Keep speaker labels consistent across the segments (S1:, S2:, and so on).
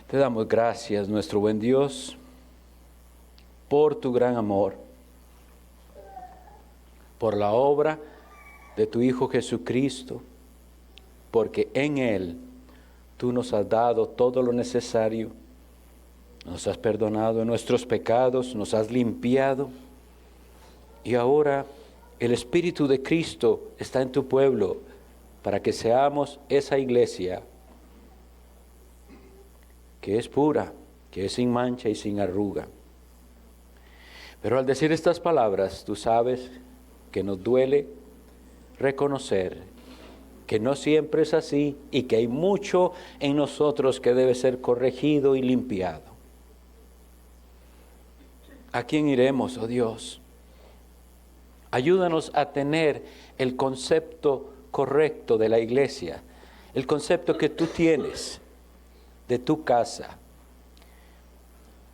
S1: Te damos gracias, nuestro buen Dios, por tu gran amor, por la obra de tu Hijo Jesucristo, porque en Él tú nos has dado todo lo necesario, nos has perdonado nuestros pecados, nos has limpiado, y ahora el Espíritu de Cristo está en tu pueblo para que seamos esa iglesia que es pura, que es sin mancha y sin arruga. Pero al decir estas palabras, tú sabes que nos duele reconocer que no siempre es así y que hay mucho en nosotros que debe ser corregido y limpiado. ¿A quién iremos, oh Dios? Ayúdanos a tener el concepto correcto de la iglesia, el concepto que tú tienes de tu casa.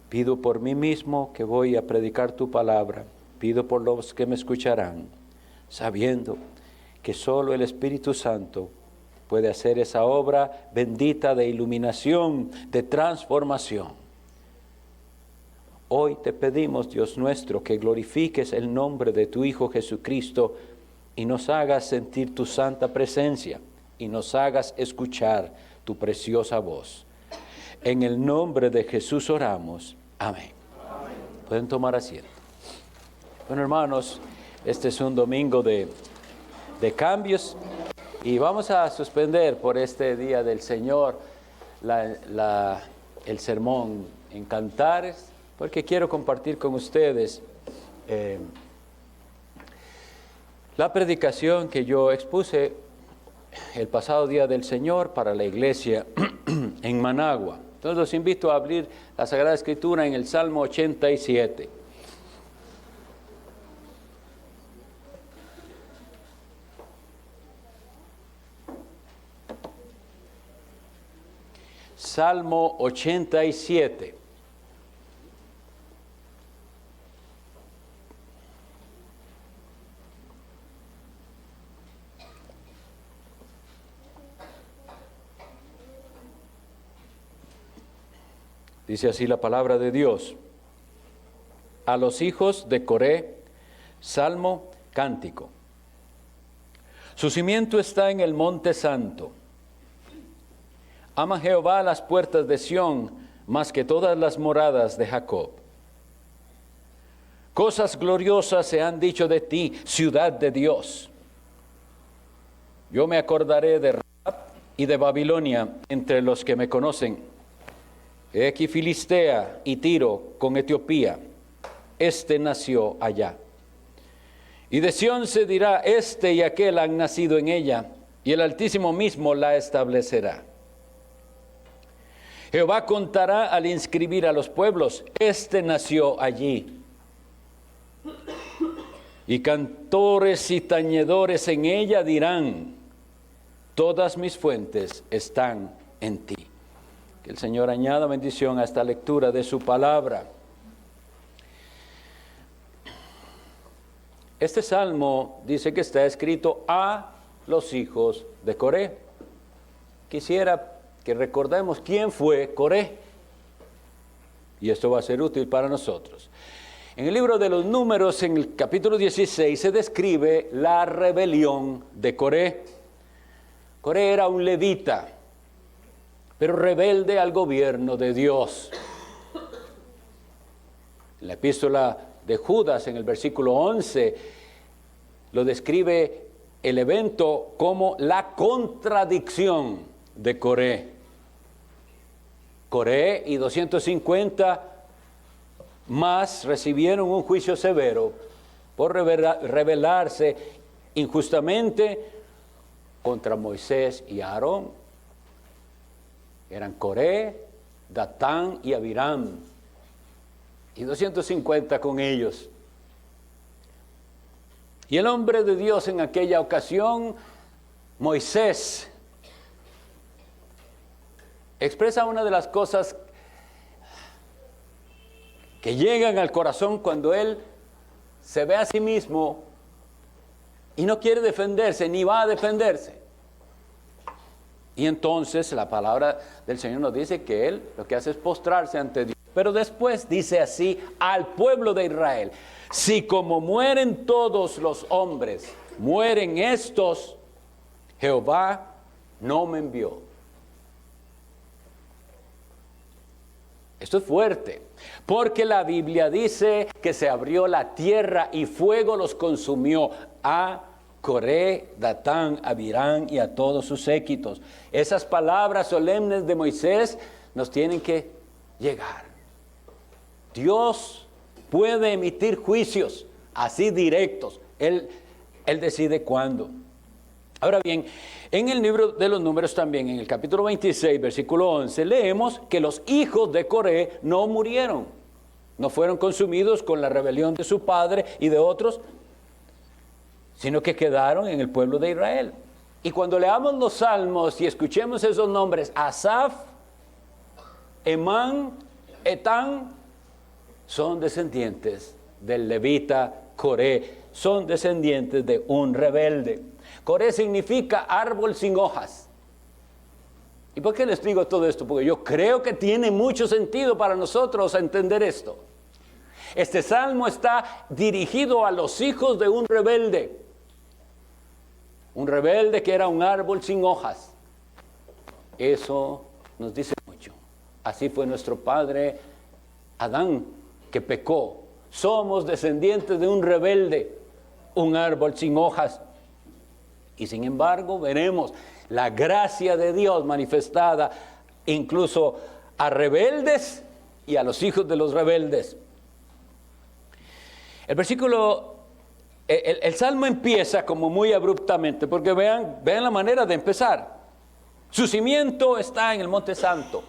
S1: Pido por mí mismo que voy a predicar tu palabra, pido por los que me escucharán, sabiendo que solo el Espíritu Santo puede hacer esa obra bendita de iluminación, de transformación. Hoy te pedimos, Dios nuestro, que glorifiques el nombre de tu Hijo Jesucristo y nos hagas sentir tu santa presencia y nos hagas escuchar tu preciosa voz. En el nombre de Jesús oramos. Amén. Amén. Pueden tomar asiento. Bueno, hermanos, este es un domingo de cambios y vamos a suspender por este día del Señor el sermón en Cantares, porque quiero compartir con ustedes la predicación que yo expuse el pasado día del Señor para la iglesia en Managua. Entonces los invito a abrir la Sagrada Escritura en el Salmo 87. Salmo 87. Dice así la palabra de Dios. A los hijos de Coré, salmo, cántico. Su cimiento está en el monte santo. Ama Jehová las puertas de Sión más que todas las moradas de Jacob. Cosas gloriosas se han dicho de ti, ciudad de Dios. Yo me acordaré de Rahab y de Babilonia entre los que me conocen. He aquí Filistea y Tiro con Etiopía, este nació allá. Y de Sión se dirá, este y aquel han nacido en ella, y el Altísimo mismo la establecerá. Jehová contará al inscribir a los pueblos, este nació allí. Y cantores y tañedores en ella dirán, todas mis fuentes están en ti. Que el Señor añada bendición a esta lectura de su palabra. Este salmo dice que está escrito a los hijos de Coré. Quisiera que recordemos quién fue Coré. Y esto va a ser útil para nosotros. En el libro de los Números, en el capítulo 16, se describe la rebelión de Coré. Coré era un levita, pero rebelde al gobierno de Dios. En la epístola de Judas, en el versículo 11, lo describe el evento como la contradicción de Coré. Coré y 250 más recibieron un juicio severo por rebelarse injustamente contra Moisés y Aarón. Eran Coré, Datán y Abiram, y 250 con ellos. Y el hombre de Dios en aquella ocasión, Moisés, expresa una de las cosas que llegan al corazón cuando él se ve a sí mismo y no quiere defenderse, ni va a defenderse. Y entonces la palabra del Señor nos dice que Él lo que hace es postrarse ante Dios. Pero después dice así al pueblo de Israel: si como mueren todos los hombres, mueren estos, Jehová no me envió. Esto es fuerte, porque la Biblia dice que se abrió la tierra y fuego los consumió a Coré, Datán, Abirán y a todos sus séquitos. Esas palabras solemnes de Moisés nos tienen que llegar. Dios puede emitir juicios así directos. Él decide cuándo. Ahora bien, en el libro de los Números también, en el capítulo 26, versículo 11, leemos que los hijos de Coré no murieron. No fueron consumidos con la rebelión de su padre y de otros, sino que quedaron en el pueblo de Israel. Y cuando leamos los salmos y escuchemos esos nombres, Asaf, Emán, Etán, son descendientes del levita Coré, son descendientes de un rebelde. Coré significa árbol sin hojas. ¿Y por qué les digo todo esto? Porque yo creo que tiene mucho sentido para nosotros entender esto. Este salmo está dirigido a los hijos de un rebelde. Un rebelde que era un árbol sin hojas. Eso nos dice mucho. Así fue nuestro padre Adán, que pecó. Somos descendientes de un rebelde, un árbol sin hojas. Y sin embargo, veremos la gracia de Dios manifestada incluso a rebeldes y a los hijos de los rebeldes. El salmo empieza como muy abruptamente, porque vean la manera de empezar. Su cimiento está en el Monte Santo.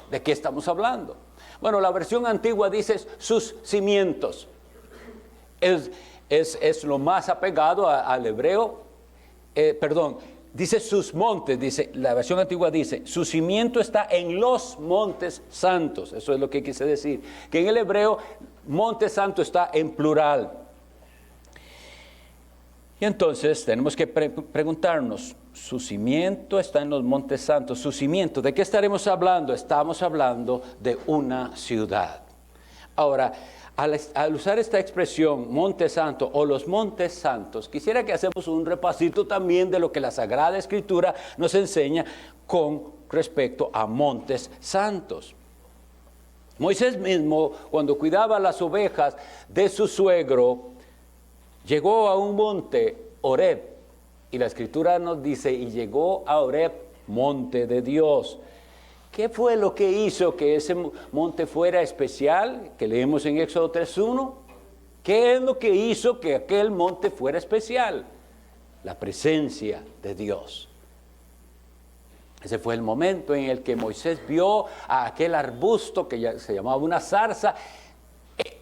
S1: ¿De qué estamos hablando? Bueno, la versión antigua dice sus cimientos. Es lo más apegado al hebreo. Dice sus montes, la versión antigua dice, su cimiento está en los montes santos. Eso es lo que quise decir, que en el hebreo monte santo está en plural. Y entonces tenemos que preguntarnos, su cimiento está en los montes santos. Su cimiento, ¿de qué estaremos hablando? Estamos hablando de una ciudad. Ahora, al usar esta expresión, monte santo o los montes santos, quisiera que hacemos un repasito también de lo que la Sagrada Escritura nos enseña con respecto a montes santos. Moisés mismo, cuando cuidaba las ovejas de su suegro, llegó a un monte, Horeb, y la Escritura nos dice, y llegó a Horeb, monte de Dios. ¿Qué fue lo que hizo que ese monte fuera especial? Que leemos en Éxodo 3:1. ¿Qué es lo que hizo que aquel monte fuera especial? La presencia de Dios. Ese fue el momento en el que Moisés vio a aquel arbusto que ya se llamaba una zarza,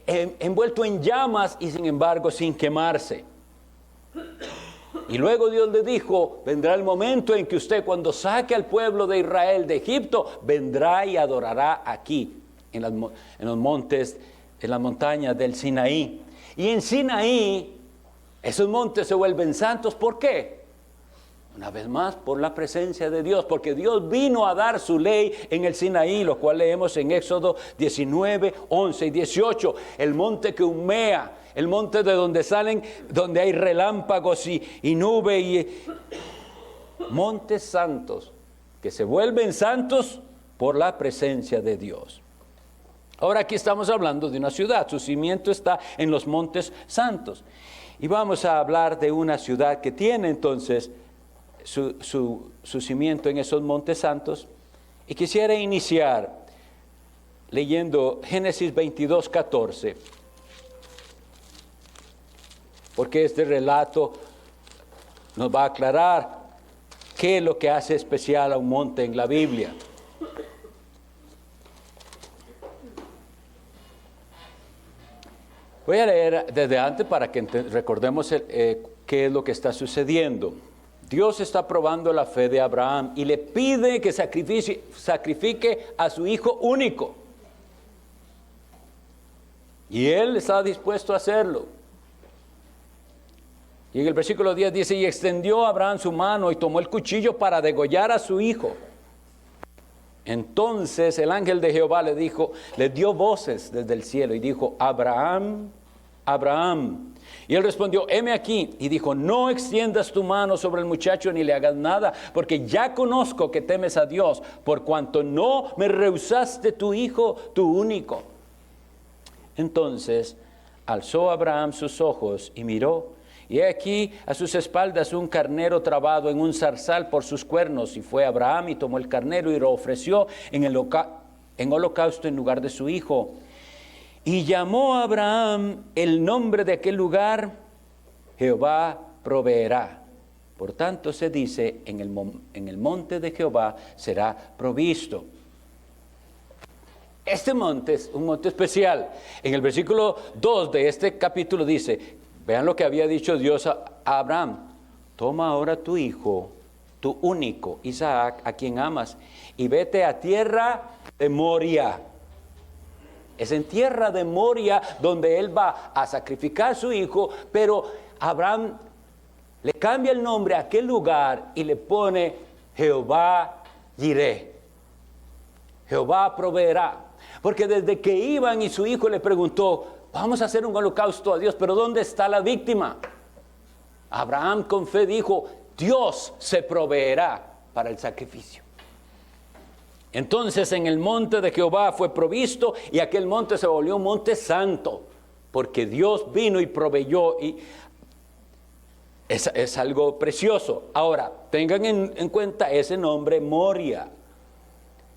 S1: envuelto en llamas y sin embargo sin quemarse. Y luego Dios le dijo, vendrá el momento en que usted, cuando saque al pueblo de Israel de Egipto, vendrá y adorará aquí, en los montes, en las montañas del Sinaí. Y en Sinaí, esos montes se vuelven santos. ¿Por qué? Una vez más, por la presencia de Dios, porque Dios vino a dar su ley en el Sinaí, lo cual leemos en Éxodo 19, 11 y 18, el monte que humea, el monte de donde hay relámpagos y nube, y montes santos, que se vuelven santos por la presencia de Dios. Ahora aquí estamos hablando de una ciudad, su cimiento está en los montes santos, y vamos a hablar de una ciudad que tiene entonces su cimiento en esos montes santos. Y quisiera iniciar leyendo Génesis 22, 14, porque este relato nos va a aclarar qué es lo que hace especial a un monte en la Biblia. Voy a leer desde antes para que recordemos qué es lo que está sucediendo. Dios está probando la fe de Abraham y le pide que sacrifique a su hijo único. Y él está dispuesto a hacerlo. Y en el versículo 10 dice, y extendió Abraham su mano y tomó el cuchillo para degollar a su hijo. Entonces el ángel de Jehová le dijo, le dio voces desde el cielo y dijo, Abraham, Abraham. Y él respondió, heme aquí. Y dijo, no extiendas tu mano sobre el muchacho ni le hagas nada, porque ya conozco que temes a Dios, por cuanto no me rehusaste tu hijo, tu único. Entonces alzó Abraham sus ojos y miró, y he aquí a sus espaldas un carnero trabado en un zarzal por sus cuernos. Y fue Abraham y tomó el carnero y lo ofreció en holocausto en lugar de su hijo. Y llamó a Abraham el nombre de aquel lugar, Jehová proveerá. Por tanto se dice, en el monte de Jehová será provisto. Este monte es un monte especial. En el versículo 2 de este capítulo dice, vean lo que había dicho Dios a Abraham. Toma ahora tu hijo, tu único, Isaac, a quien amas, y vete a tierra de Moria. Es en tierra de Moria donde él va a sacrificar a su hijo, pero Abraham le cambia el nombre a aquel lugar y le pone Jehová Jireh. Jehová proveerá. Porque desde que iban y su hijo le preguntó, vamos a hacer un holocausto a Dios, pero ¿dónde está la víctima? Abraham con fe dijo, Dios se proveerá para el sacrificio. Entonces en el monte de Jehová fue provisto y aquel monte se volvió un monte santo, porque Dios vino y proveyó, y es algo precioso. Ahora, tengan en cuenta ese nombre Moria,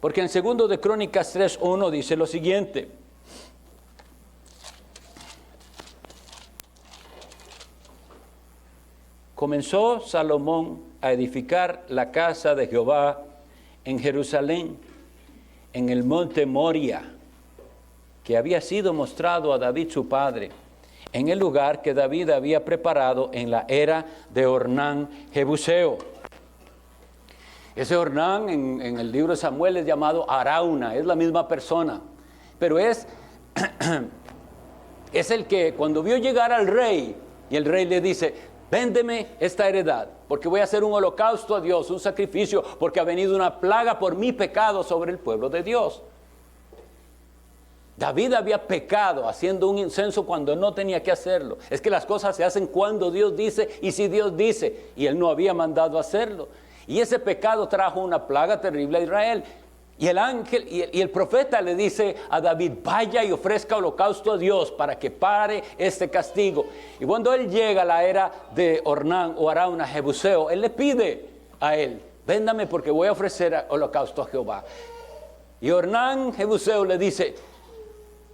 S1: porque en 2 de Crónicas 3:1 dice lo siguiente. Comenzó Salomón a edificar la casa de Jehová en Jerusalén, en el monte Moria, que había sido mostrado a David su padre, en el lugar que David había preparado en la era de Ornán Jebuseo. Ese Ornán en el libro de Samuel es llamado Arauna, es la misma persona, pero es el que cuando vio llegar al rey, y el rey le dice, véndeme esta heredad, porque voy a hacer un holocausto a Dios, un sacrificio, porque ha venido una plaga por mi pecado sobre el pueblo de Dios. David había pecado haciendo un incenso cuando no tenía que hacerlo. Es que las cosas se hacen cuando Dios dice y si Dios dice, y él no había mandado hacerlo. Y ese pecado trajo una plaga terrible a Israel. Y el ángel y el profeta le dice a David, vaya y ofrezca holocausto a Dios para que pare este castigo. Y cuando él llega a la era de Ornán o Arauna Jebuseo, él le pide a él, véndame porque voy a ofrecer holocausto a Jehová. Y Ornán Jebuseo le dice,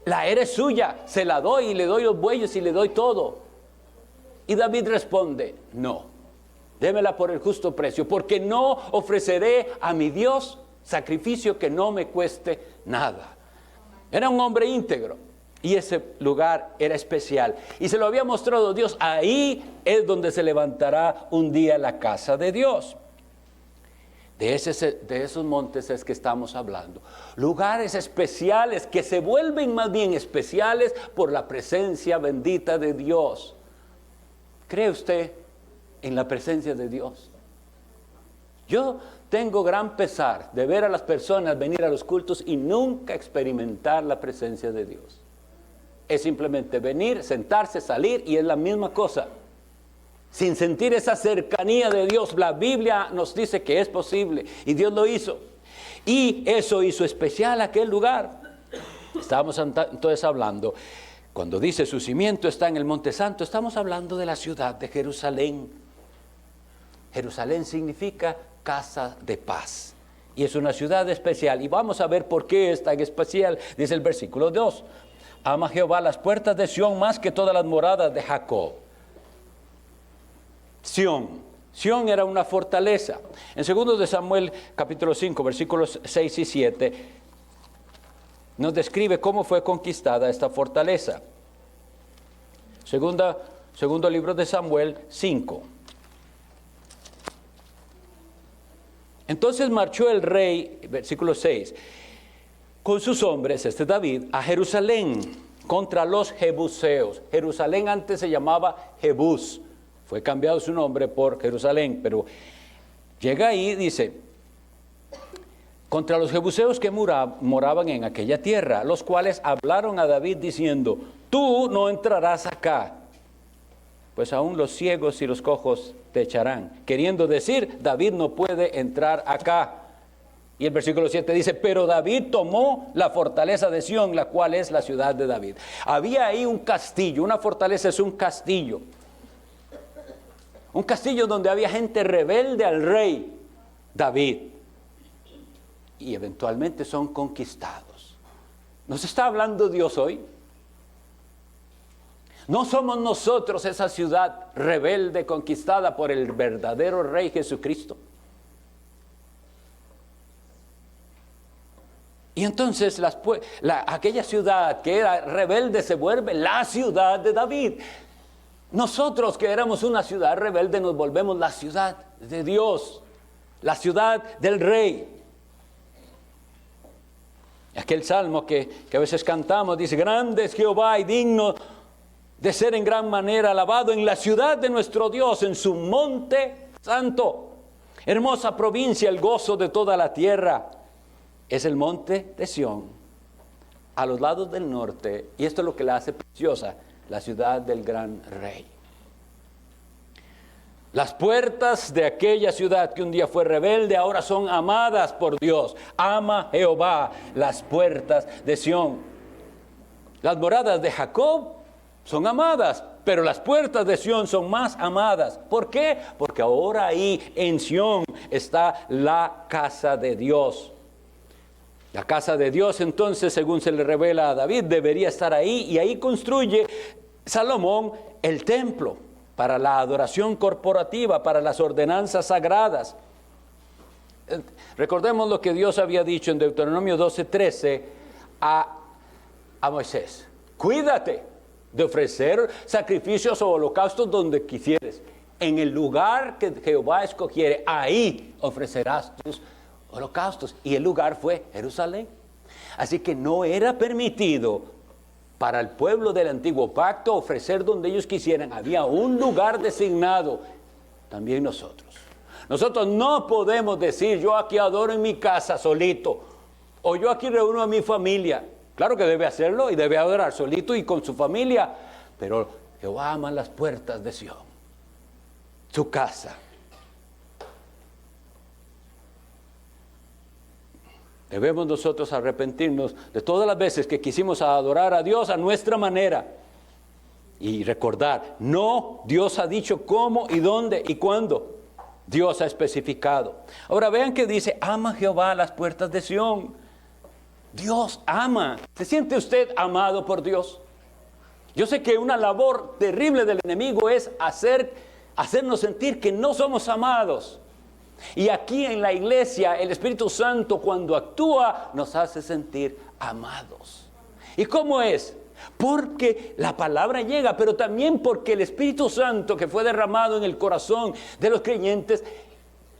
S1: la era es suya, se la doy y le doy los bueyes y le doy todo. Y David responde, no, démela por el justo precio, porque no ofreceré a mi Dios sacrificio que no me cueste nada. Era un hombre íntegro y ese lugar era especial y se lo había mostrado Dios. Ahí es donde se levantará un día la casa de Dios. De esos montes es que estamos hablando. Lugares especiales que se vuelven más bien especiales por la presencia bendita de Dios. ¿Cree usted en la presencia de Dios? Yo tengo gran pesar de ver a las personas venir a los cultos y nunca experimentar la presencia de Dios. Es simplemente venir, sentarse, salir y es la misma cosa. Sin sentir esa cercanía de Dios. La Biblia nos dice que es posible y Dios lo hizo. Y eso hizo especial aquel lugar. Estábamos entonces hablando, cuando dice su cimiento está en el Monte Santo, estamos hablando de la ciudad de Jerusalén. Jerusalén significa casa de paz. Y es una ciudad especial. Y vamos a ver por qué es tan especial. Dice el versículo 2. Ama Jehová las puertas de Sión más que todas las moradas de Jacob. Sión era una fortaleza. En 2 de Samuel capítulo 5 versículos 6 y 7 nos describe cómo fue conquistada esta fortaleza. Segundo libro de Samuel 5. Entonces marchó el rey, versículo 6, con sus hombres, David, a Jerusalén contra los jebuseos. Jerusalén antes se llamaba Jebús. Fue cambiado su nombre por Jerusalén, pero llega ahí, dice, contra los jebuseos que moraban en aquella tierra, los cuales hablaron a David diciendo, tú no entrarás acá, pues aún los ciegos y los cojos te echarán. Queriendo decir, David no puede entrar acá. Y el versículo 7 dice, pero David tomó la fortaleza de Sión, la cual es la ciudad de David. Había ahí un castillo, una fortaleza es un castillo. Un castillo donde había gente rebelde al rey David. Y eventualmente son conquistados. ¿Nos está hablando Dios hoy? ¿No somos nosotros esa ciudad rebelde conquistada por el verdadero Rey Jesucristo? Y entonces aquella ciudad que era rebelde se vuelve la ciudad de David. Nosotros que éramos una ciudad rebelde nos volvemos la ciudad de Dios, la ciudad del Rey. Aquel salmo que a veces cantamos dice, grande es Jehová y digno de ser en gran manera alabado en la ciudad de nuestro Dios, en su monte santo. Hermosa provincia, el gozo de toda la tierra. Es el monte de Sión, a los lados del norte, y esto es lo que la hace preciosa, la ciudad del gran rey. Las puertas de aquella ciudad que un día fue rebelde, ahora son amadas por Dios. Ama Jehová las puertas de Sión. Las moradas de Jacob son amadas, pero las puertas de Sión son más amadas. ¿Por qué? Porque ahora ahí en Sión está la casa de Dios. La casa de Dios, entonces, según se le revela a David, debería estar ahí, y ahí construye Salomón el templo para la adoración corporativa, para las ordenanzas sagradas. Recordemos lo que Dios había dicho en Deuteronomio 12:13 a Moisés. Cuídate de ofrecer sacrificios o holocaustos donde quisieres. En el lugar que Jehová escogiere, ahí ofrecerás tus holocaustos. Y el lugar fue Jerusalén. Así que no era permitido para el pueblo del antiguo pacto ofrecer donde ellos quisieran. Había un lugar designado. También nosotros no podemos decir, yo aquí adoro en mi casa solito, o yo aquí reúno a mi familia. Claro que debe hacerlo y debe adorar solito y con su familia, pero Jehová ama las puertas de Sión, su casa. Debemos nosotros arrepentirnos de todas las veces que quisimos adorar a Dios a nuestra manera. Y recordar, no, Dios ha dicho cómo y dónde y cuándo. Dios ha especificado. Ahora vean que dice, ama Jehová las puertas de Sión. Dios ama. ¿Se siente usted amado por Dios? Yo sé que una labor terrible del enemigo es hacernos sentir que no somos amados. Y aquí en la iglesia, el Espíritu Santo cuando actúa nos hace sentir amados. ¿Y cómo es? Porque la palabra llega, pero también porque el Espíritu Santo que fue derramado en el corazón de los creyentes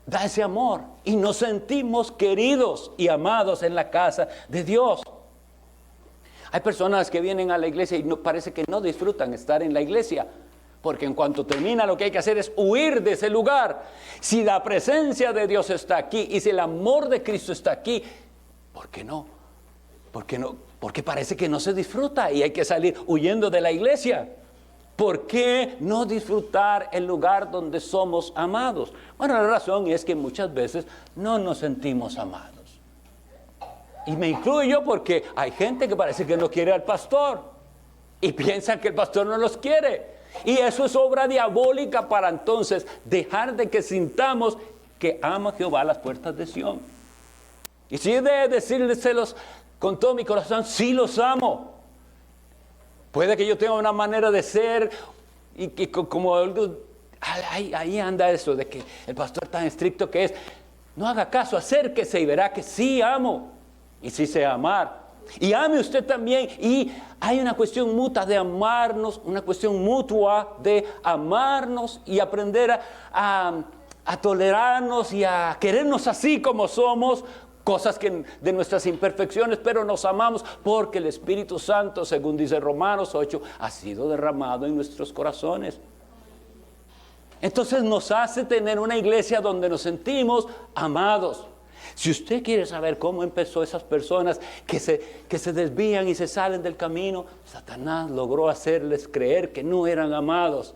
S1: da ese amor y nos sentimos queridos y amados en la casa de Dios. Hay personas que vienen a la iglesia y parece que no disfrutan estar en la iglesia, porque en cuanto termina lo que hay que hacer es huir de ese lugar. Si la presencia de Dios está aquí y si el amor de Cristo está aquí, ¿por qué no? ¿Por qué no? Porque parece que no se disfruta y hay que salir huyendo de la iglesia. ¿Por qué no disfrutar el lugar donde somos amados? Bueno, la razón es que muchas veces no nos sentimos amados. Y me incluyo porque hay gente que parece que no quiere al pastor y piensan que el pastor no los quiere. Y eso es obra diabólica para entonces dejar de que sintamos que ama Jehová las puertas de Sión. Y si he de decírselos con todo mi corazón, sí los amo. Puede que yo tenga una manera de ser y que como ahí anda eso de que el pastor tan estricto que es. No haga caso, acérquese y verá que sí amo y sí sé amar. Y ame usted también. Y hay una cuestión mutua de amarnos, una cuestión mutua de amarnos y aprender a tolerarnos y a querernos así como somos. Cosas que de nuestras imperfecciones, pero nos amamos porque el Espíritu Santo, según dice Romanos 8, ha sido derramado en nuestros corazones. Entonces nos hace tener una iglesia donde nos sentimos amados. Si usted quiere saber cómo empezó esas personas que se desvían y se salen del camino, Satanás logró hacerles creer que no eran amados.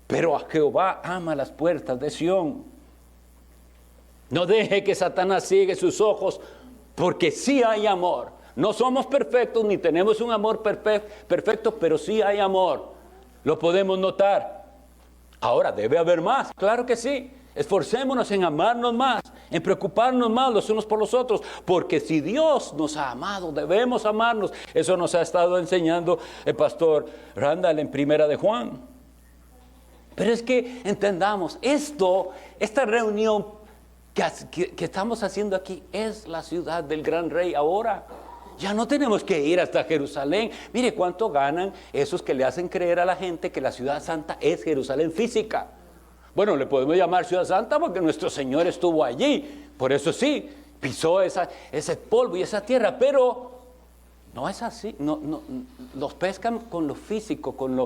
S1: Pero a Jehová ama las puertas de Sión. No deje que Satanás ciegue sus ojos, porque sí hay amor. No somos perfectos ni tenemos un amor perfecto, pero sí hay amor. Lo podemos notar. Ahora, ¿debe haber más? Claro que sí. Esforcémonos en amarnos más, en preocuparnos más los unos por los otros, porque si Dios nos ha amado, debemos amarnos. Eso nos ha estado enseñando el pastor Randall en Primera de Juan. Pero es que entendamos, esta reunión que estamos haciendo aquí es la ciudad del gran rey ahora. Ya no tenemos que ir hasta Jerusalén. Mire cuánto ganan esos que le hacen creer a la gente que la ciudad santa es Jerusalén física. Bueno, le podemos llamar ciudad santa porque nuestro Señor estuvo allí. Por eso sí, pisó ese polvo y esa tierra. Pero no es así. No, los pescan con lo físico, con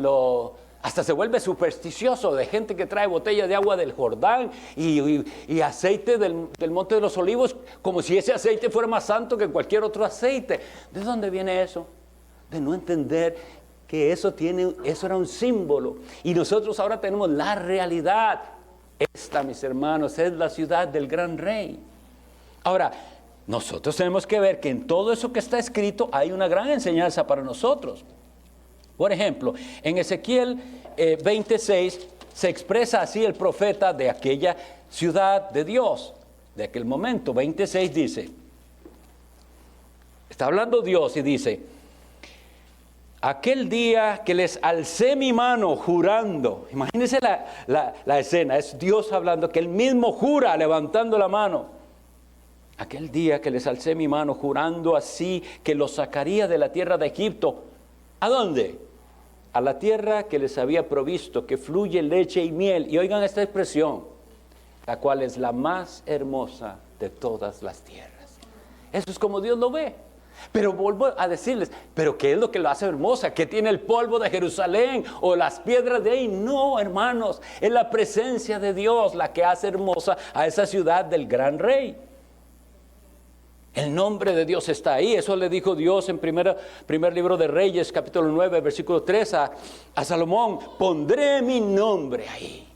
S1: lo hasta se vuelve supersticioso de gente que trae botellas de agua del Jordán y aceite del Monte de los Olivos, como si ese aceite fuera más santo que cualquier otro aceite. ¿De dónde viene eso? De no entender que eso era un símbolo. Y nosotros ahora tenemos la realidad. Esta, mis hermanos, es la ciudad del gran rey. Ahora, nosotros tenemos que ver que en todo eso que está escrito hay una gran enseñanza para nosotros. Por ejemplo, en Ezequiel 26 se expresa así el profeta de aquella ciudad de Dios, de aquel momento. 26 dice, está hablando Dios y dice, aquel día que les alcé mi mano jurando, imagínense la escena, es Dios hablando, que él mismo jura levantando la mano. Aquel día que les alcé mi mano jurando así que los sacaría de la tierra de Egipto. ¿A dónde? A la tierra que les había provisto, que fluye leche y miel. Y oigan esta expresión, la cual es la más hermosa de todas las tierras. Eso es como Dios lo ve. Pero vuelvo a decirles, ¿pero qué es lo que lo hace hermosa? ¿Qué tiene el polvo de Jerusalén o las piedras de ahí? No, hermanos, es la presencia de Dios la que hace hermosa a esa ciudad del gran rey. El nombre de Dios está ahí. Eso le dijo Dios en primer libro de Reyes, capítulo 9, versículo 3 a Salomón. Pondré mi nombre ahí.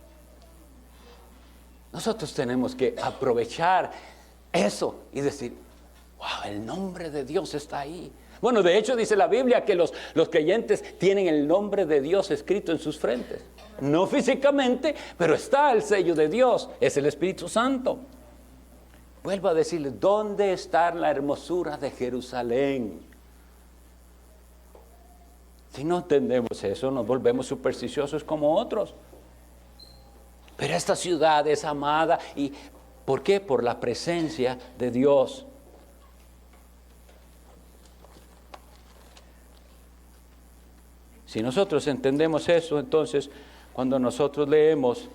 S1: Nosotros tenemos que aprovechar eso y decir, wow, el nombre de Dios está ahí. Bueno, de hecho dice la Biblia que los creyentes tienen el nombre de Dios escrito en sus frentes. No físicamente, pero está el sello de Dios. Es el Espíritu Santo. Vuelvo a decirles, ¿dónde está la hermosura de Jerusalén? Si no entendemos eso, nos volvemos supersticiosos como otros. Pero esta ciudad es amada. ¿Y por qué? Por la presencia de Dios. Si nosotros entendemos eso, entonces, cuando nosotros leemos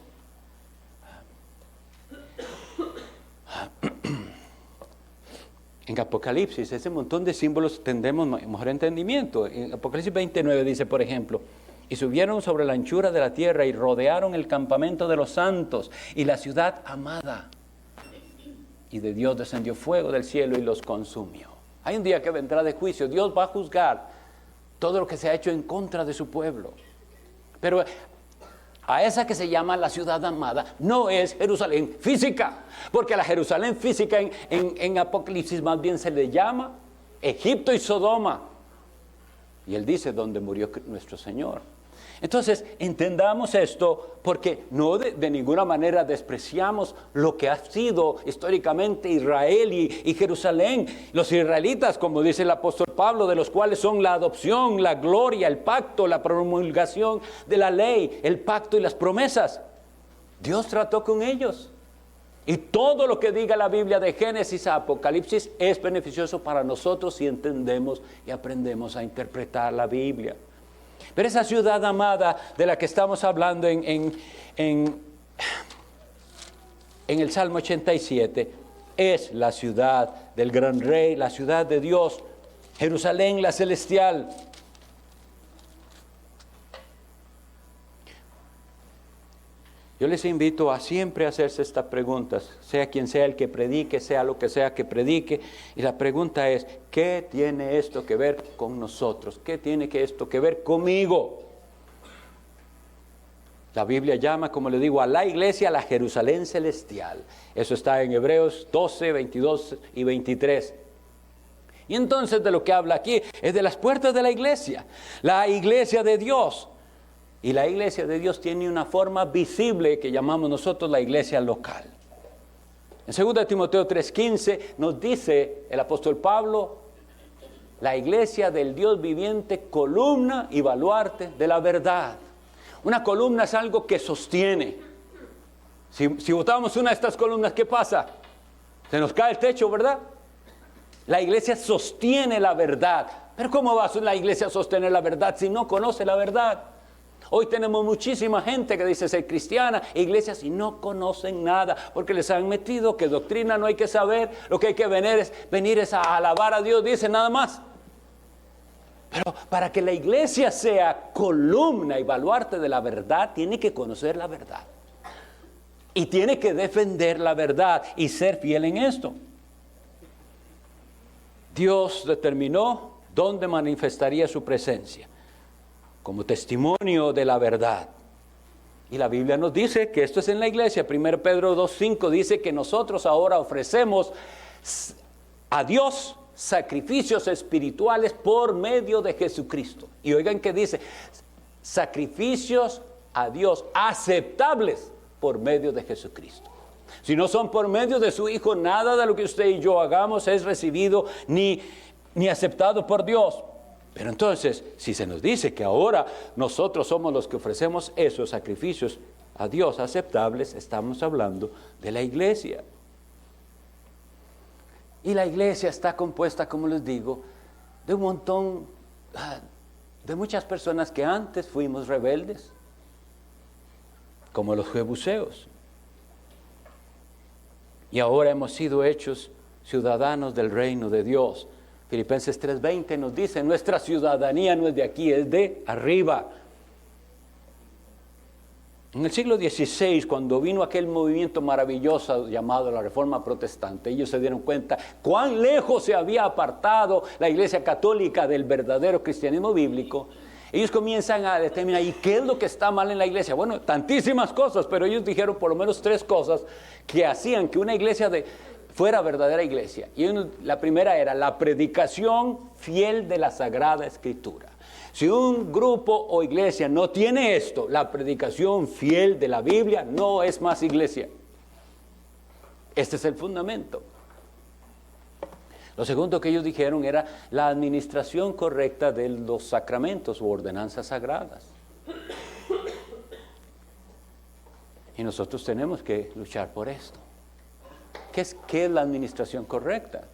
S1: en Apocalipsis, ese montón de símbolos tendremos mejor entendimiento. En Apocalipsis 29 dice, por ejemplo, y subieron sobre la anchura de la tierra y rodearon el campamento de los santos y la ciudad amada. Y de Dios descendió fuego del cielo y los consumió. Hay un día que vendrá de juicio. Dios va a juzgar todo lo que se ha hecho en contra de su pueblo. Pero a esa que se llama la ciudad amada no es Jerusalén física, porque a la Jerusalén física en Apocalipsis más bien se le llama Egipto y Sodoma. Y él dice donde murió nuestro Señor. Entonces, entendamos esto, porque no de ninguna manera despreciamos lo que ha sido históricamente Israel y Jerusalén. Los israelitas, como dice el apóstol Pablo, de los cuales son la adopción, la gloria, el pacto, la promulgación de la ley, el pacto y las promesas. Dios trató con ellos. Y todo lo que diga la Biblia de Génesis a Apocalipsis es beneficioso para nosotros si entendemos y aprendemos a interpretar la Biblia. Pero esa ciudad amada de la que estamos hablando en el Salmo 87 es la ciudad del gran rey, la ciudad de Dios, Jerusalén la celestial. Yo les invito a siempre hacerse estas preguntas, sea quien sea el que predique, sea lo que sea que predique. Y la pregunta es, ¿qué tiene esto que ver con nosotros? ¿Qué tiene esto que ver conmigo? La Biblia llama, como le digo, a la iglesia la Jerusalén celestial. Eso está en Hebreos 12, 22 y 23. Y entonces de lo que habla aquí es de las puertas de la iglesia de Dios. Y la iglesia de Dios tiene una forma visible que llamamos nosotros la iglesia local. En 2 Timoteo 3:15 nos dice el apóstol Pablo, la iglesia del Dios viviente, columna y baluarte de la verdad. Una columna es algo que sostiene. Si botamos una de estas columnas, ¿qué pasa? Se nos cae el techo, ¿verdad? La iglesia sostiene la verdad. Pero ¿cómo va la iglesia a sostener la verdad si no conoce la verdad? Hoy tenemos muchísima gente que dice ser cristiana, iglesias, y no conocen nada, porque les han metido que doctrina no hay que saber, lo que hay que venir es a alabar a Dios, dice nada más. Pero para que la iglesia sea columna y baluarte de la verdad, tiene que conocer la verdad. Y tiene que defender la verdad y ser fiel en esto. Dios determinó dónde manifestaría su presencia, como testimonio de la verdad. Y la Biblia nos dice que esto es en la iglesia. 1 Pedro 2:5 dice que nosotros ahora ofrecemos a Dios sacrificios espirituales por medio de Jesucristo. Y oigan que dice, sacrificios a Dios aceptables por medio de Jesucristo. Si no son por medio de su Hijo, nada de lo que usted y yo hagamos es recibido ni aceptado por Dios. Pero entonces, si se nos dice que ahora nosotros somos los que ofrecemos esos sacrificios a Dios aceptables, estamos hablando de la iglesia. Y la iglesia está compuesta, como les digo, de un montón, de muchas personas que antes fuimos rebeldes, como los jebuseos. Y ahora hemos sido hechos ciudadanos del reino de Dios. Filipenses 3:20 nos dice, nuestra ciudadanía no es de aquí, es de arriba. En el siglo XVI, cuando vino aquel movimiento maravilloso llamado la Reforma Protestante, ellos se dieron cuenta cuán lejos se había apartado la Iglesia Católica del verdadero cristianismo bíblico. Ellos comienzan a determinar, ¿y qué es lo que está mal en la iglesia? Bueno, tantísimas cosas, pero ellos dijeron por lo menos 3 cosas que hacían que una iglesia fuera verdadera iglesia. Y la primera era la predicación fiel de la Sagrada Escritura. Si un grupo o iglesia no tiene esto, la predicación fiel de la Biblia, no es más iglesia. Este es el fundamento. Lo segundo que ellos dijeron era la administración correcta de los sacramentos u ordenanzas sagradas. Y nosotros tenemos que luchar por esto. ¿Qué es la administración correcta?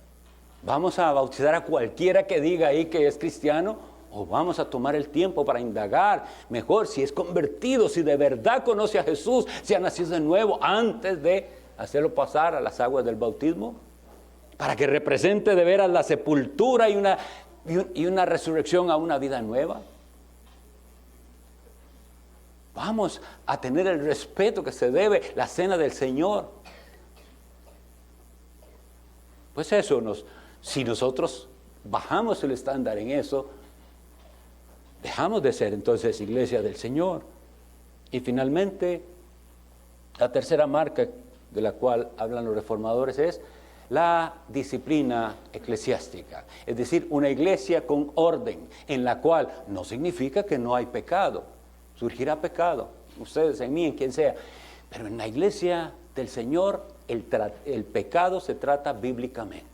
S1: ¿Vamos a bautizar a cualquiera que diga ahí que es cristiano? ¿O vamos a tomar el tiempo para indagar mejor si es convertido, si de verdad conoce a Jesús, si ha nacido de nuevo antes de hacerlo pasar a las aguas del bautismo? Para que represente de veras la sepultura y una resurrección a una vida nueva. Vamos a tener el respeto que se debe, la cena del Señor. Pues eso, si nosotros bajamos el estándar en eso, dejamos de ser entonces iglesia del Señor. Y finalmente, la tercera marca de la cual hablan los reformadores es la disciplina eclesiástica, es decir, una iglesia con orden, en la cual no significa que no hay pecado, surgirá pecado, ustedes, en mí, en quien sea, pero en la iglesia del Señor el pecado se trata bíblicamente.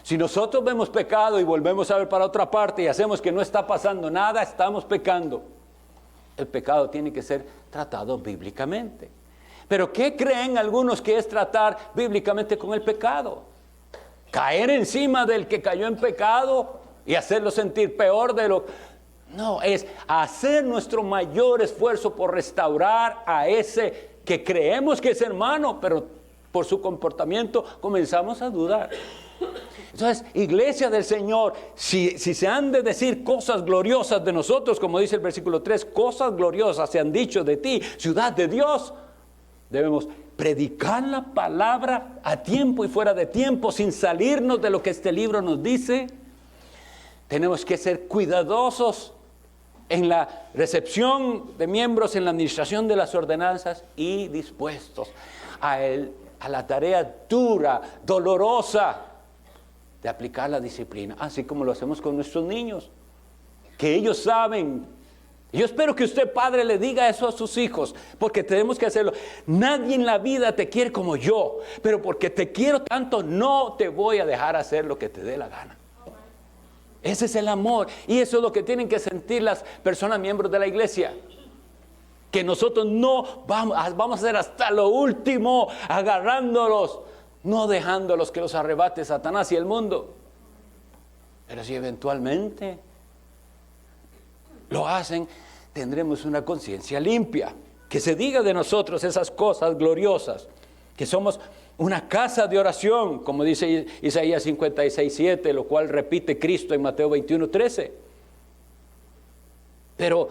S1: Si nosotros vemos pecado y volvemos a ver para otra parte y hacemos que no está pasando nada, estamos pecando. El pecado tiene que ser tratado bíblicamente. Pero ¿qué creen algunos que es tratar bíblicamente con el pecado? ¿Caer encima del que cayó en pecado y hacerlo sentir peor de lo? No, es hacer nuestro mayor esfuerzo por restaurar a ese que creemos que es hermano, pero por su comportamiento comenzamos a dudar. Entonces, iglesia del Señor, si se han de decir cosas gloriosas de nosotros, como dice el versículo 3, cosas gloriosas se han dicho de ti, ciudad de Dios. Debemos predicar la palabra a tiempo y fuera de tiempo, sin salirnos de lo que este libro nos dice. Tenemos que ser cuidadosos en la recepción de miembros, en la administración de las ordenanzas y dispuestos a la tarea dura, dolorosa de aplicar la disciplina, así como lo hacemos con nuestros niños, que ellos saben. Yo espero que usted, padre, le diga eso a sus hijos, porque tenemos que hacerlo. Nadie en la vida te quiere como yo, pero porque te quiero tanto, no te voy a dejar hacer lo que te dé la gana. Ese es el amor, y eso es lo que tienen que sentir las personas miembros de la iglesia. Que nosotros no vamos a hacer hasta lo último, agarrándolos, no dejándolos que los arrebate Satanás y el mundo. Pero si eventualmente lo hacen, tendremos una conciencia limpia. Que se diga de nosotros esas cosas gloriosas, que somos una casa de oración, como dice Isaías 56:7, lo cual repite Cristo en Mateo 21:13. Pero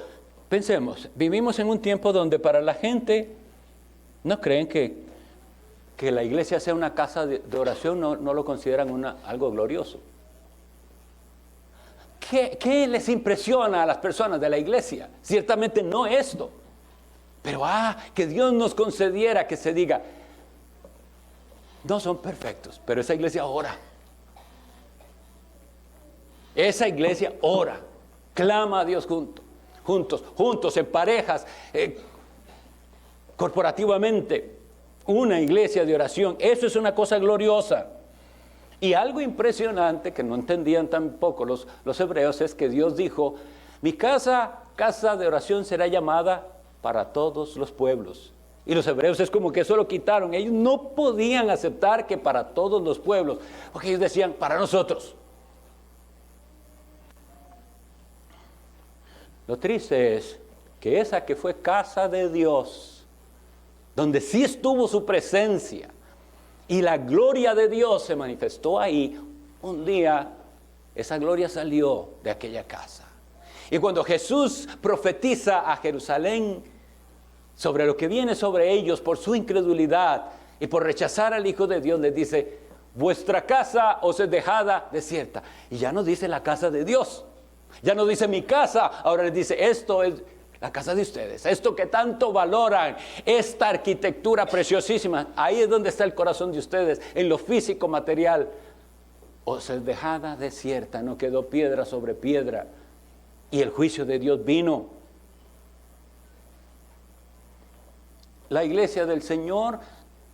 S1: pensemos, vivimos en un tiempo donde para la gente no creen que la iglesia sea una casa de oración, no lo consideran algo glorioso. ¿Qué les impresiona a las personas de la iglesia? Ciertamente no esto. Pero que Dios nos concediera que se diga, no son perfectos, pero esa iglesia ora. Esa iglesia ora, clama a Dios juntos, en parejas, corporativamente. Una iglesia de oración, eso es una cosa gloriosa. Y algo impresionante que no entendían tampoco los hebreos es que Dios dijo, mi casa de oración será llamada para todos los pueblos. Y los hebreos es como que eso lo quitaron. Ellos no podían aceptar que para todos los pueblos, porque ellos decían, para nosotros. Lo triste es que esa que fue casa de Dios, donde sí estuvo su presencia, y la gloria de Dios se manifestó ahí, un día esa gloria salió de aquella casa. Y cuando Jesús profetiza a Jerusalén sobre lo que viene sobre ellos por su incredulidad y por rechazar al Hijo de Dios, les dice, vuestra casa os es dejada desierta. Y ya no dice la casa de Dios, ya no dice mi casa, ahora les dice, esto es la casa de ustedes, esto que tanto valoran, esta arquitectura preciosísima, ahí es donde está el corazón de ustedes, en lo físico, material. Os es dejada desierta, no quedó piedra sobre piedra, y el juicio de Dios vino. La iglesia del Señor,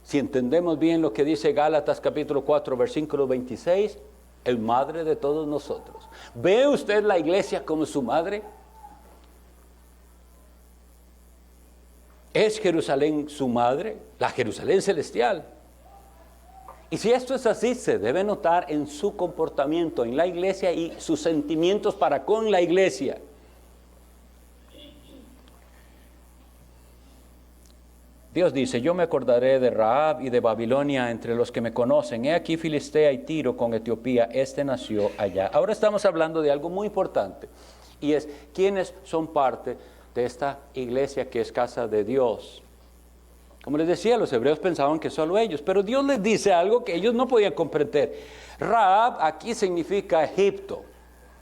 S1: si entendemos bien lo que dice Gálatas capítulo 4, versículo 26, es madre de todos nosotros. ¿Ve usted la iglesia como su madre? ¿Es Jerusalén su madre? La Jerusalén celestial. Y si esto es así, se debe notar en su comportamiento en la iglesia y sus sentimientos para con la iglesia. Dios dice, yo me acordaré de Rahab y de Babilonia entre los que me conocen. He aquí Filistea y Tiro con Etiopía, este nació allá. Ahora estamos hablando de algo muy importante, y es quiénes son parte de esta iglesia que es casa de Dios. Como les decía, los hebreos pensaban que solo ellos, pero Dios les dice algo que ellos no podían comprender. Rahab aquí significa Egipto.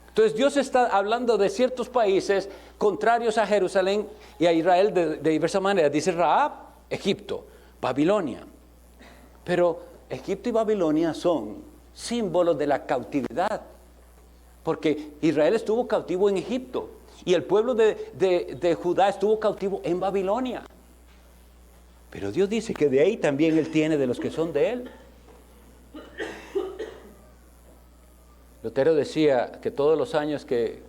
S1: Entonces Dios está hablando de ciertos países contrarios a Jerusalén y a Israel de diversa manera. Dice Rahab, Egipto, Babilonia. Pero Egipto y Babilonia son símbolos de la cautividad, porque Israel estuvo cautivo en Egipto y el pueblo de Judá estuvo cautivo en Babilonia. Pero Dios dice que de ahí también Él tiene de los que son de Él. Lutero decía que todos los años que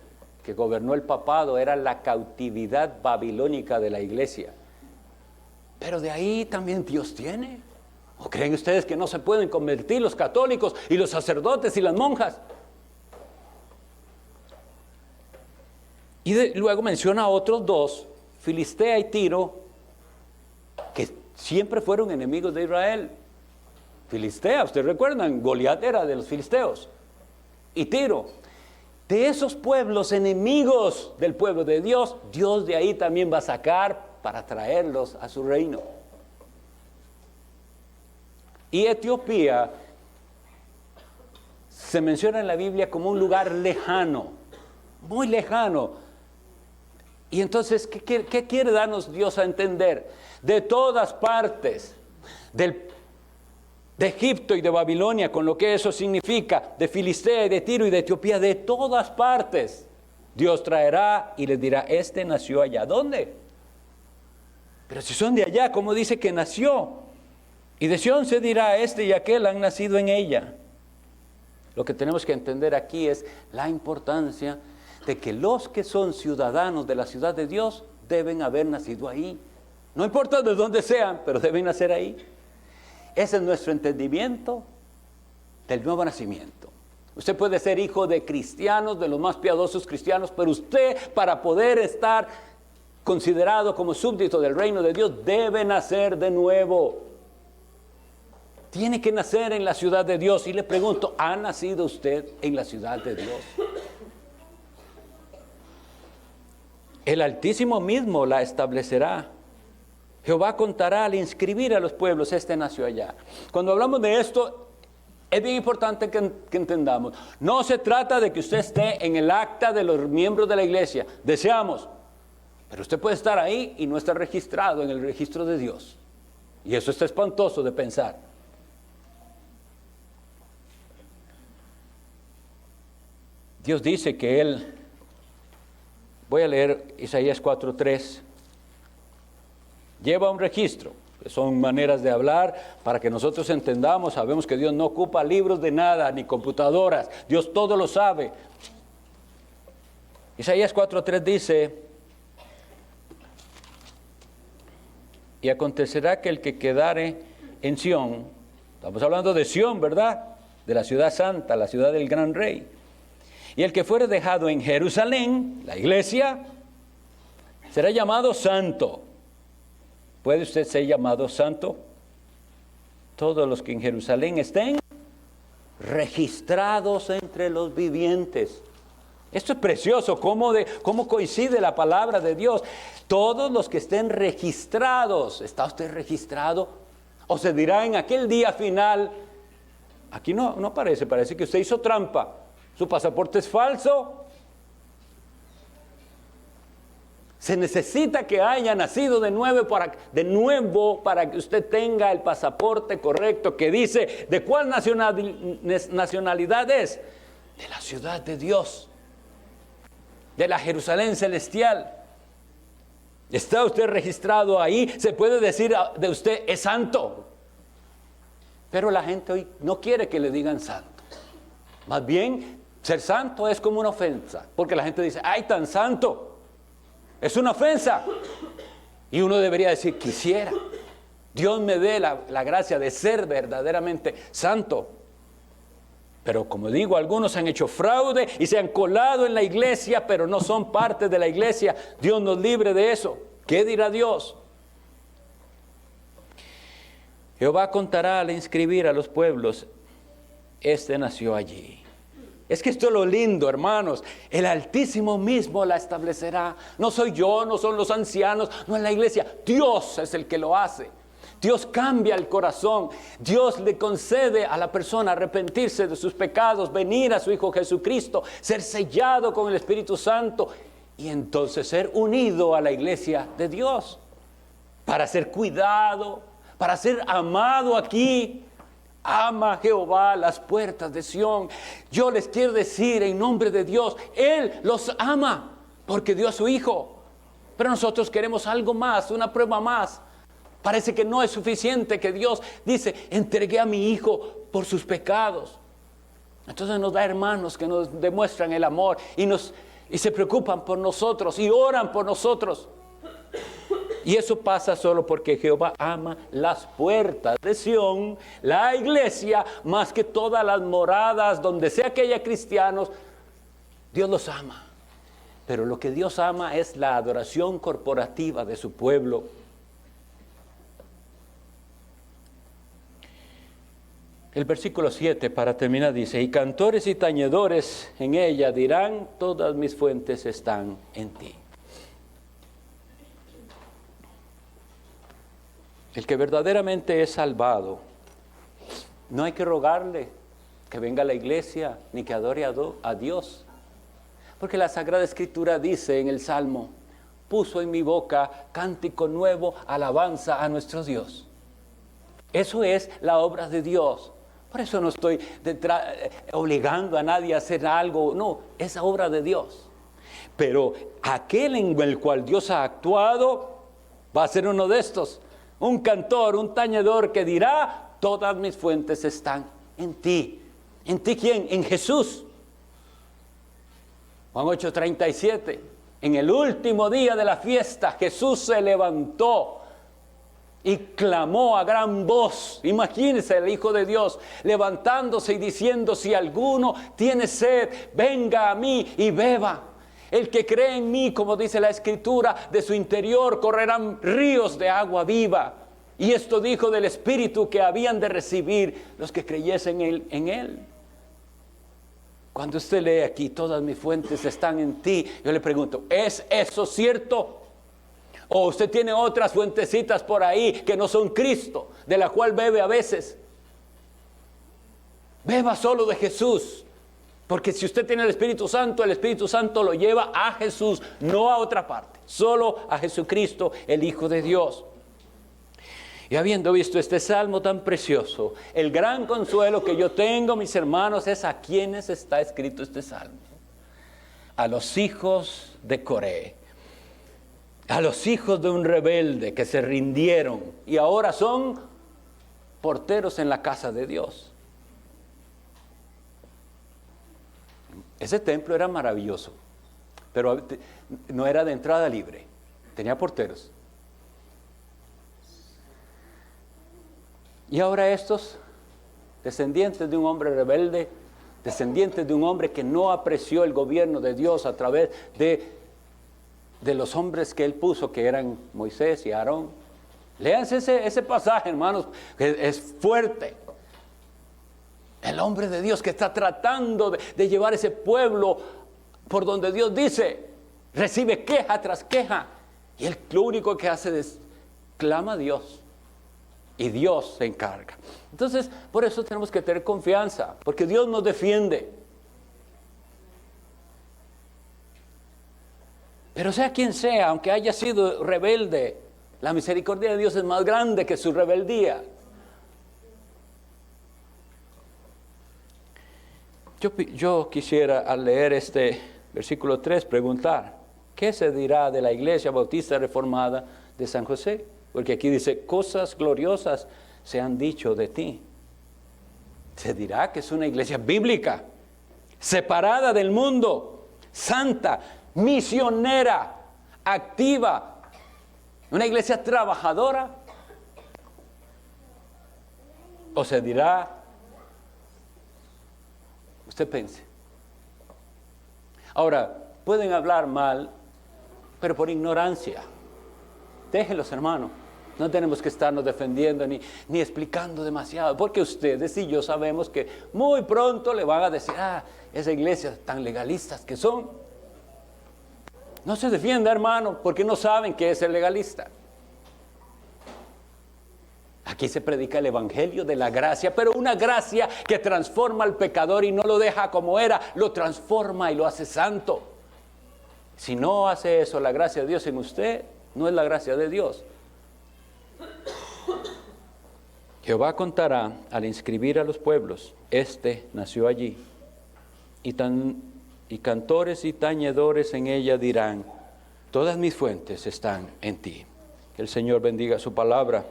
S1: gobernó el papado era la cautividad babilónica de la iglesia. Pero de ahí también Dios tiene. ¿O creen ustedes que no se pueden convertir los católicos y los sacerdotes y las monjas? Y luego menciona a otros dos, Filistea y Tiro, que siempre fueron enemigos de Israel. Filistea, ustedes recuerdan, Goliat era de los filisteos. Y Tiro, de esos pueblos enemigos del pueblo de Dios, Dios de ahí también va a sacar para traerlos a su reino. Y Etiopía se menciona en la Biblia como un lugar lejano, muy lejano. Y entonces, ¿qué quiere darnos Dios a entender? De todas partes, de Egipto y de Babilonia, con lo que eso significa, de Filistea y de Tiro y de Etiopía, de todas partes, Dios traerá y les dirá, este nació allá. ¿Dónde? Pero si son de allá, ¿cómo dice que nació? Y de Sión se dirá, este y aquel han nacido en ella. Lo que tenemos que entender aquí es la importancia de que los que son ciudadanos de la ciudad de Dios deben haber nacido ahí. No importa de dónde sean, pero deben nacer ahí. Ese es nuestro entendimiento del nuevo nacimiento. Usted puede ser hijo de cristianos, de los más piadosos cristianos, pero usted, para poder estar considerado como súbdito del reino de Dios, debe nacer de nuevo. Tiene que nacer en la ciudad de Dios. Y le pregunto, ¿ha nacido usted en la ciudad de Dios? El Altísimo mismo la establecerá. Jehová contará al inscribir a los pueblos, este nació allá. Cuando hablamos de esto, es bien importante que entendamos. No se trata de que usted esté en el acta de los miembros de la iglesia. Deseamos. Pero usted puede estar ahí y no estar registrado en el registro de Dios. Y eso está espantoso de pensar. Dios dice que Él, voy a leer Isaías 4:3, lleva un registro, que son maneras de hablar para que nosotros entendamos. Sabemos que Dios no ocupa libros de nada, ni computadoras, Dios todo lo sabe. Isaías 4:3 dice, y acontecerá que el que quedare en Sión, estamos hablando de Sión, ¿verdad? De la ciudad santa, la ciudad del gran rey. Y el que fuere dejado en Jerusalén, la iglesia, será llamado santo. ¿Puede usted ser llamado santo? Todos los que en Jerusalén estén registrados entre los vivientes. Esto es precioso, cómo coincide la palabra de Dios. Todos los que estén registrados. ¿Está usted registrado? O se dirá en aquel día final, aquí no parece que usted hizo trampa. Su pasaporte es falso. Se necesita que haya nacido de nuevo para que usted tenga el pasaporte correcto que dice de cuál nacionalidad es. De la ciudad de Dios, de la Jerusalén celestial. ¿Está usted registrado ahí? Se puede decir de usted, es santo. Pero la gente hoy no quiere que le digan santo. Más bien, ser santo es como una ofensa, porque la gente dice, ¡ay, tan santo! Es una ofensa. Y uno debería decir, quisiera. Dios me dé la gracia de ser verdaderamente santo. Pero como digo, algunos han hecho fraude y se han colado en la iglesia, pero no son parte de la iglesia. Dios nos libre de eso. ¿Qué dirá Dios? Jehová contará al inscribir a los pueblos, este nació allí. Es que esto es lo lindo, hermanos. El Altísimo mismo la establecerá. No soy yo, no son los ancianos, no es la iglesia. Dios es el que lo hace. Dios cambia el corazón. Dios le concede a la persona arrepentirse de sus pecados, venir a su Hijo Jesucristo, ser sellado con el Espíritu Santo y entonces ser unido a la iglesia de Dios para ser cuidado, para ser amado aquí. Ama Jehová las puertas de Sión. Yo les quiero decir en nombre de Dios, Él los ama porque dio a su Hijo. Pero nosotros queremos algo más, una prueba más. Parece que no es suficiente que Dios dice, entregué a mi Hijo por sus pecados. Entonces nos da hermanos que nos demuestran el amor y se preocupan por nosotros y oran por nosotros. Y eso pasa solo porque Jehová ama las puertas de Sión, la iglesia, más que todas las moradas, donde sea que haya cristianos, Dios los ama. Pero lo que Dios ama es la adoración corporativa de su pueblo. El versículo 7, para terminar, dice, y cantores y tañedores en ella dirán, todas mis fuentes están en ti. El que verdaderamente es salvado No hay que rogarle que venga a la iglesia ni que adore a Dios. Porque la Sagrada Escritura dice en el Salmo: puso en mi boca cántico nuevo, alabanza a nuestro Dios. Eso es la obra de Dios. Por eso no estoy obligando a nadie a hacer algo. No, es la obra de Dios. Pero aquel en el cual Dios ha actuado va a ser uno de estos. Un cantor, un tañedor que dirá: todas mis fuentes están en ti. ¿En ti quién? En Jesús. Juan 8:37. En el último día de la fiesta, Jesús se levantó y clamó a gran voz. Imagínense el Hijo de Dios levantándose y diciendo: si alguno tiene sed, venga a mí y beba. El que cree en mí, como dice la Escritura, de su interior correrán ríos de agua viva. Y esto dijo del Espíritu que habían de recibir los que creyesen en Él. Cuando usted lee aquí: todas mis fuentes están en ti, yo le pregunto: ¿es eso cierto? ¿O usted tiene otras fuentecitas por ahí que no son Cristo, de la cual bebe a veces? Beba solo de Jesús. Porque si usted tiene el Espíritu Santo lo lleva a Jesús, no a otra parte. Solo a Jesucristo, el Hijo de Dios. Y habiendo visto este salmo tan precioso, el gran consuelo que yo tengo, mis hermanos, es a quienes está escrito este salmo. A los hijos de Coré, a los hijos de un rebelde que se rindieron y ahora son porteros en la casa de Dios. Ese templo era maravilloso, pero no era de entrada libre, tenía porteros. Y ahora estos, descendientes de un hombre rebelde, descendientes de un hombre que no apreció el gobierno de Dios a través de los hombres que él puso, que eran Moisés y Aarón. Léanse ese pasaje, hermanos, que es fuerte. El hombre de Dios que está tratando de llevar ese pueblo por donde Dios dice, recibe queja tras queja. Y él lo único que hace es clama a Dios. Y Dios se encarga. Entonces, por eso tenemos que tener confianza, porque Dios nos defiende. Pero sea quien sea, aunque haya sido rebelde, la misericordia de Dios es más grande que su rebeldía. Yo quisiera, al leer este versículo 3, preguntar: ¿qué se dirá de la Iglesia Bautista Reformada de San José? Porque aquí dice: cosas gloriosas se han dicho de ti. Se dirá que es una iglesia bíblica, separada del mundo, santa, misionera, activa, una iglesia trabajadora. O se dirá, usted piense. Ahora, pueden hablar mal, pero por ignorancia. Déjenlos, hermanos. No tenemos que estarnos defendiendo ni explicando demasiado, porque ustedes y yo sabemos que muy pronto le van a decir: esa iglesia tan legalistas que son. No se defienda, hermano, porque no saben qué es el legalista. Aquí se predica el evangelio de la gracia, pero una gracia que transforma al pecador y no lo deja como era, lo transforma y lo hace santo. Si no hace eso la gracia de Dios en usted, no es la gracia de Dios. Jehová contará al inscribir a los pueblos: este nació allí. Y cantores y tañedores en ella dirán: todas mis fuentes están en ti. Que el Señor bendiga su palabra.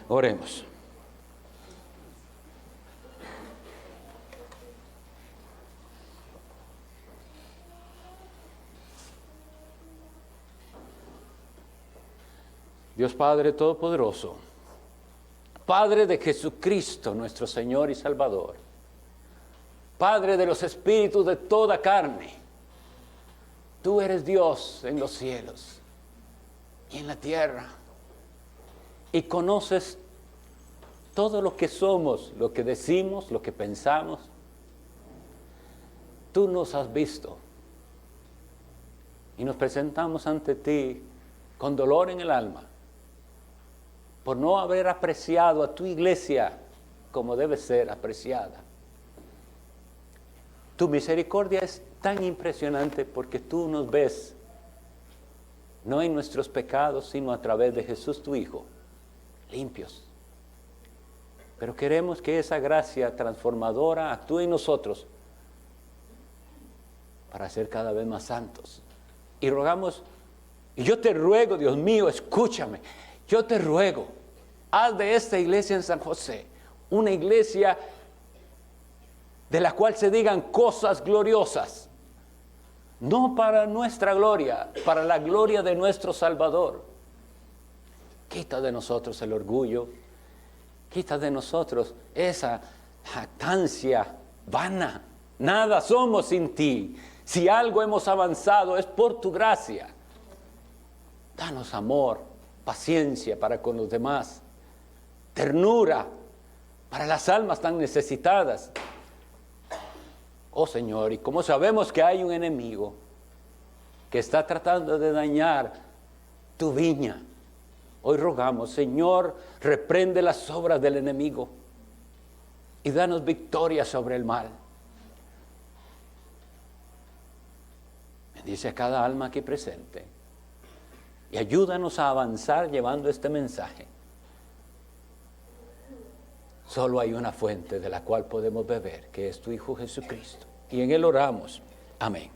S1: Oremos. Dios Padre Todopoderoso, Padre de Jesucristo, nuestro Señor y Salvador, Padre de los espíritus de toda carne, tú eres Dios en los cielos y en la tierra, y conoces todo lo que somos, lo que decimos, lo que pensamos. Tú nos has visto y nos presentamos ante ti con dolor en el alma por no haber apreciado a tu iglesia como debe ser apreciada. Tu misericordia es tan impresionante porque tú nos ves, no en nuestros pecados, sino a través de Jesús tu Hijo, limpios. Pero queremos que esa gracia transformadora actúe en nosotros para ser cada vez más santos. Y rogamos, y yo te ruego, Dios mío, escúchame, yo te ruego, haz de esta iglesia en San José una iglesia de la cual se digan cosas gloriosas, no para nuestra gloria, para la gloria de nuestro Salvador. Quita de nosotros el orgullo, quita de nosotros esa jactancia vana. Nada somos sin ti. Si algo hemos avanzado es por tu gracia. Danos amor, paciencia para con los demás, ternura para las almas tan necesitadas. Oh Señor, y como sabemos que hay un enemigo que está tratando de dañar tu viña, hoy rogamos, Señor, reprende las obras del enemigo y danos victoria sobre el mal. Bendice a cada alma aquí presente y ayúdanos a avanzar llevando este mensaje. Solo hay una fuente de la cual podemos beber, que es tu Hijo Jesucristo. Y en Él oramos. Amén.